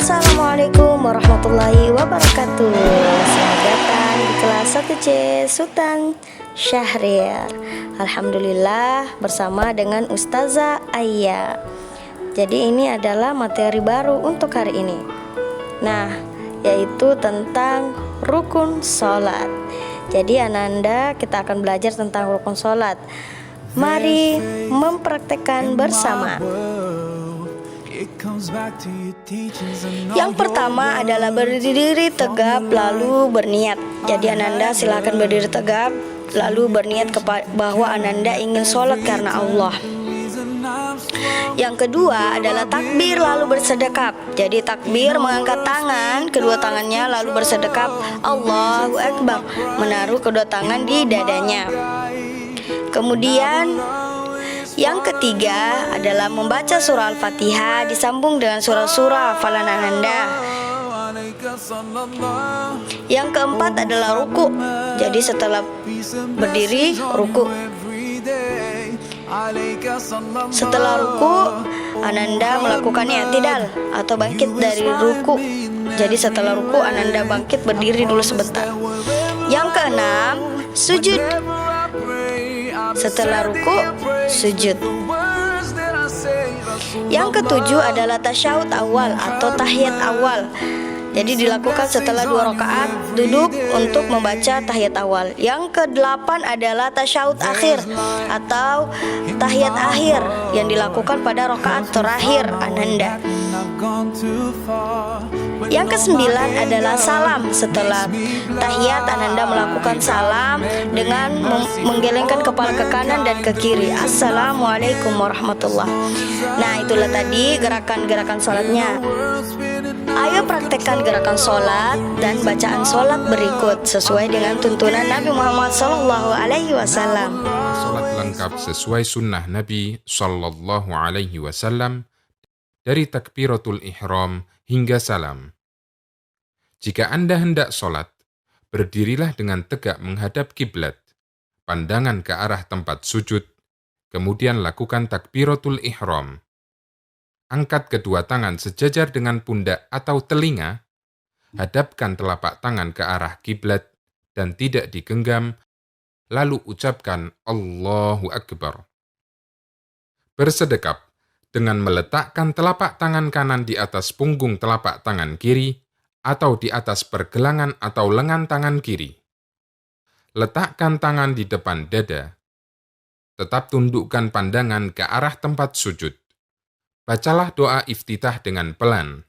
Assalamualaikum warahmatullahi wabarakatuh. Selamat datang di kelas 1C Sultan Syahrir. Alhamdulillah bersama dengan Ustazah Ayya. Jadi ini adalah materi baru untuk hari ini. Nah, yaitu tentang rukun sholat. Jadi Ananda kita akan belajar tentang rukun sholat. Mari mempraktekkan bersama. Yang pertama adalah berdiri tegap lalu berniat. Jadi Ananda silakan berdiri tegap lalu berniat bahwa Ananda ingin sholat karena Allah. Yang kedua adalah takbir lalu bersedekap. Jadi takbir mengangkat tangan, kedua tangannya lalu bersedekap Allahu Akbar, menaruh kedua tangan di dadanya. Kemudian yang ketiga adalah membaca surah Al-Fatihah disambung dengan surah-surah hafalan Ananda. Yang keempat adalah ruku. Jadi setelah berdiri ruku. Setelah ruku Ananda melakukan i'tidal atau bangkit dari ruku. Jadi setelah ruku Ananda bangkit berdiri dulu sebentar. Yang keenam sujud. Setelah ruku sujud. Yang ketujuh adalah tasyahud awal atau tahiyat awal. Jadi dilakukan setelah 2 rakaat duduk untuk membaca tahiyat awal. Yang kedelapan adalah tasyahud akhir atau tahiyat akhir yang dilakukan pada rakaat terakhir Ananda. Yang kesembilan adalah salam. Setelah tahiyat Ananda melakukan salam dengan menggelengkan kepala ke kanan dan ke kiri. Assalamualaikum warahmatullahi. Nah, itulah tadi gerakan-gerakan sholatnya. Ayo praktekkan gerakan sholat dan bacaan sholat berikut sesuai dengan tuntunan Nabi Muhammad SAW. Sholat lengkap sesuai sunnah Nabi SAW dari takbiratul ihram hingga salam. Jika Anda hendak sholat, berdirilah dengan tegak menghadap kiblat, pandangan ke arah tempat sujud, kemudian lakukan takbiratul ihram. Angkat kedua tangan sejajar dengan pundak atau telinga, hadapkan telapak tangan ke arah kiblat dan tidak digenggam, lalu ucapkan Allahu Akbar. Bersedekap dengan meletakkan telapak tangan kanan di atas punggung telapak tangan kiri atau di atas pergelangan atau lengan tangan kiri. Letakkan tangan di depan dada. Tetap tundukkan pandangan ke arah tempat sujud. Bacalah doa iftitah dengan pelan.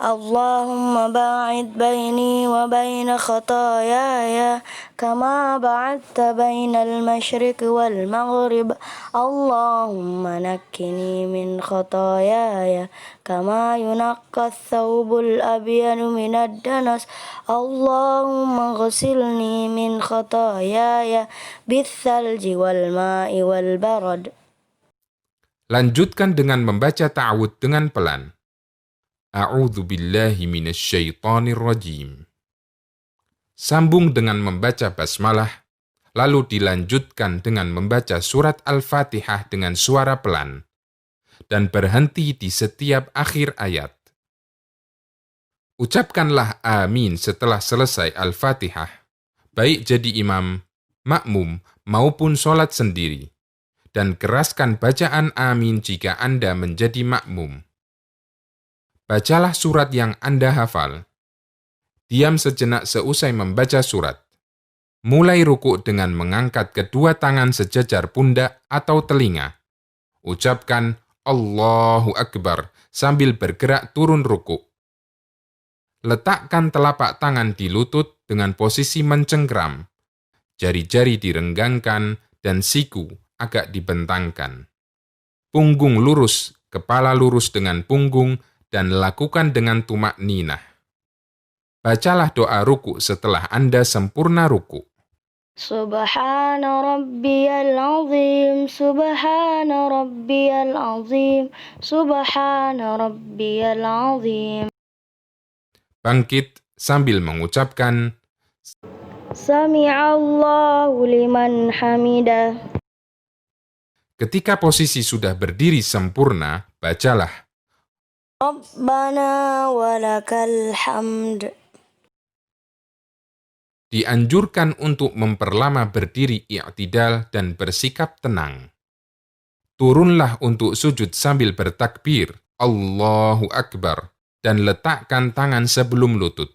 Allahumma ba'id baini wa baina khatayaya kama ba'adta bainal masyriq wal maghrib. Allahumma nakkini min khatayaya kama yunaqqa thawbul abyanu minad danas. Allahumma ghsilni min khatayaya bithalji wal ma'i wal barad. Lanjutkan dengan membaca ta'awudz dengan pelan. A'udzu billahi minasyaitonir rajim. Sambung dengan membaca basmalah, lalu dilanjutkan dengan membaca surat Al-Fatihah dengan suara pelan, dan berhenti di setiap akhir ayat. Ucapkanlah amin setelah selesai Al-Fatihah, baik jadi imam, makmum, maupun sholat sendiri, dan keraskan bacaan amin jika Anda menjadi makmum. Bacalah surat yang Anda hafal. Diam sejenak seusai membaca surat. Mulai ruku dengan mengangkat kedua tangan sejajar pundak atau telinga. Ucapkan Allahu Akbar sambil bergerak turun ruku. Letakkan telapak tangan di lutut dengan posisi mencengkram. Jari-jari direnggangkan dan siku agak dibentangkan. Punggung lurus, kepala lurus dengan punggung, dan lakukan dengan tumakninah. Bacalah doa ruku setelah Anda sempurna ruku. Subhana rabbiyal azim, subhana rabbiyal azim, subhana rabbiyal azim. Bangkit sambil mengucapkan Sami'allahu liman hamidah. Ketika posisi sudah berdiri sempurna, bacalah ربنا ولك الحمد. Dianjurkan untuk memperlama berdiri i'tidal dan bersikap tenang. Turunlah untuk sujud sambil bertakbir, Allahu Akbar, dan letakkan tangan sebelum lutut.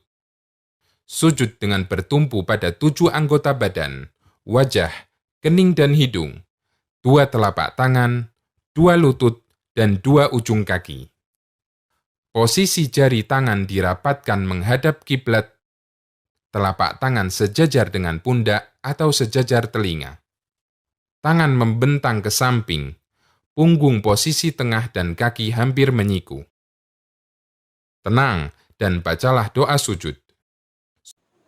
Sujud dengan bertumpu pada 7 anggota badan, wajah, kening dan hidung, 2 telapak tangan, 2 lutut, dan 2 ujung kaki. Posisi jari tangan dirapatkan menghadap kiblat, telapak tangan sejajar dengan pundak atau sejajar telinga. Tangan membentang ke samping, punggung posisi tengah dan kaki hampir menyiku. Tenang dan bacalah doa sujud.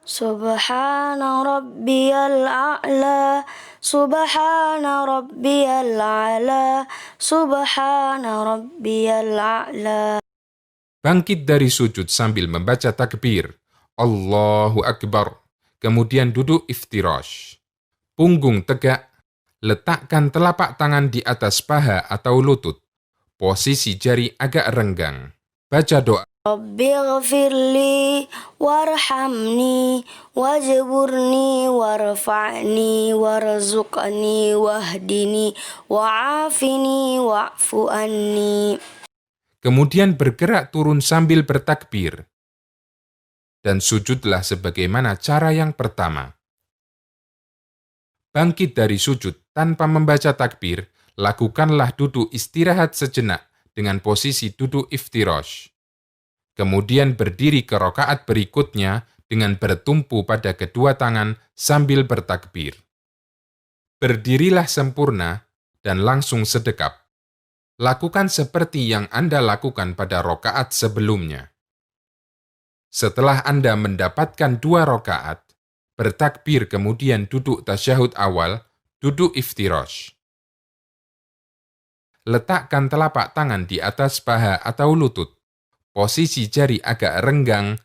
Subhana rabbiyal a'la, subhana rabbiyal a'la, subhana rabbiyal a'la. Bangkit dari sujud sambil membaca takbir, Allahu Akbar, kemudian duduk iftirash. Punggung tegak, letakkan telapak tangan di atas paha atau lutut. Posisi jari agak renggang. Baca doa. Rabbighfirli warhamni wajburni warfa'ni warzuqni wahdini wa'afini wa'fu anni. Kemudian bergerak turun sambil bertakbir. Dan sujudlah sebagaimana cara yang pertama. Bangkit dari sujud tanpa membaca takbir, lakukanlah duduk istirahat sejenak dengan posisi duduk iftirash. Kemudian berdiri ke rakaat berikutnya dengan bertumpu pada kedua tangan sambil bertakbir. Berdirilah sempurna dan langsung sedekap. Lakukan seperti yang Anda lakukan pada rakaat sebelumnya. Setelah Anda mendapatkan 2 rakaat, bertakbir kemudian duduk tasyahud awal, duduk iftirash. Letakkan telapak tangan di atas paha atau lutut. Posisi jari agak renggang.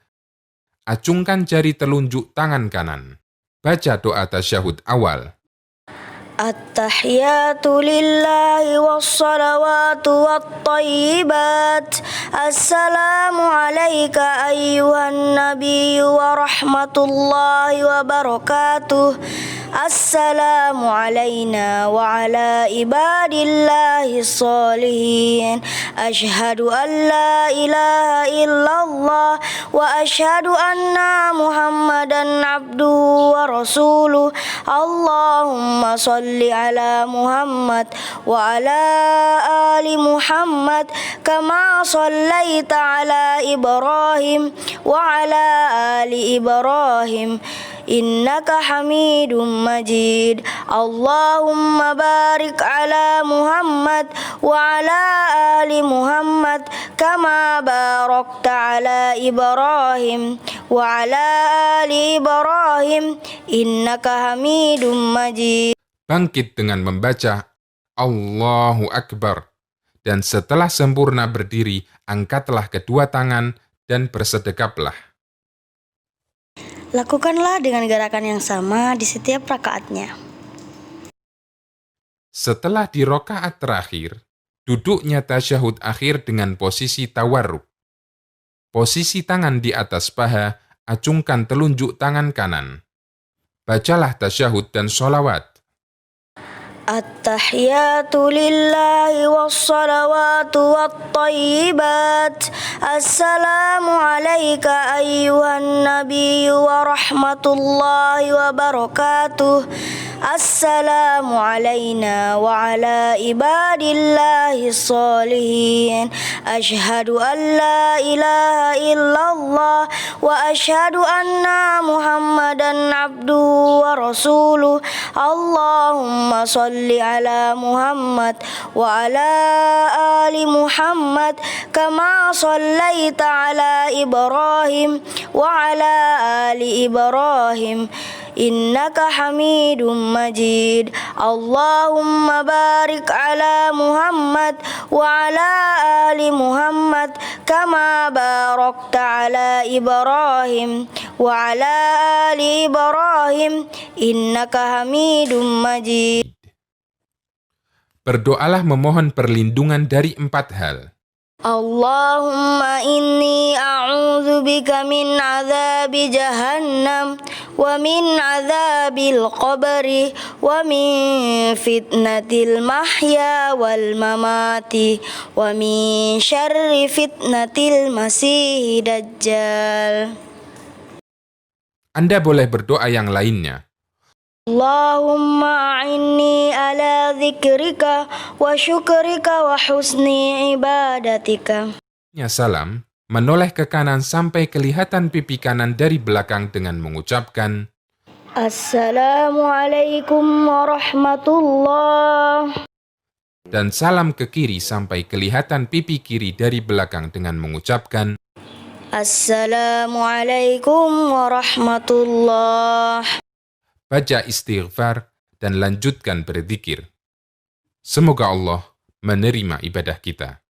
Acungkan jari telunjuk tangan kanan. Baca doa tasyahud awal. At-tahiyatu lillahi wassalawatu wattayyibat. Assalamu alayka ayyuhan nabiyyu wa rahmatullahi wa barakatuh. Assalamu alayna wa ala ibadillahi sholihin. Ashhadu an la ilaha illallah wa ashhadu anna muhammadan abduhu wa rasuluh. Allahumma salli ala Muhammad wa ala ali Muhammad kama sallaita ala Ibrahim wa ala ali Ibrahim innaka hamidum majid. Allahumma barik ala Muhammad wa ala ali Muhammad kama barakta ala Ibrahim wa ala ali Ibrahim innaka hamidum majid. Bangkit dengan membaca Allahu Akbar. Dan setelah sempurna berdiri, angkatlah kedua tangan dan bersedekaplah. Lakukanlah dengan gerakan yang sama di setiap rakaatnya. Setelah di rakaat terakhir, duduknya tasyahud akhir dengan posisi tawarruk. Posisi tangan di atas paha, acungkan telunjuk tangan kanan. Bacalah tasyahud dan sholawat. At-tahiyatu lillahi wassalawatu wattayyibat. Assalamu alayka ayyuhan nabiyyu wa rahmatullahi wa barakatuh. Assalamu alayna wa ala ibadillahi sholihin. Ashhadu an la ilaha illallah wa ashhadu anna muhammadan abduhu wa rasuluh. Allahumma salli ala Muhammad wa ala ali Muhammad kama sallaita ala Ibrahim wa ala ali Ibrahim innaka hamidum majid. Allahumma barik ala Muhammad wa ala ali Muhammad kama barakta ala Ibrahim wa ala ali Ibrahim innaka hamidum majid. Berdoalah memohon perlindungan dari 4 hal. Allahumma inni a'udzubika min azabi jahannam wa min azabil qabri wa min fitnatil mahya wal mamati wa min syarri fitnatil masih dajjal. Anda boleh berdoa yang lainnya. Allahumma a'inni ala dzikrika wa syukrika wa husni ibadatika. Salam, menoleh ke kanan sampai kelihatan pipi kanan dari belakang dengan mengucapkan, Assalamualaikum warahmatullah. dan salam ke kiri sampai kelihatan pipi kiri dari belakang dengan mengucapkan, Assalamualaikum warahmatullah. baca istighfar, dan lanjutkan berzikir. Semoga Allah menerima ibadah kita.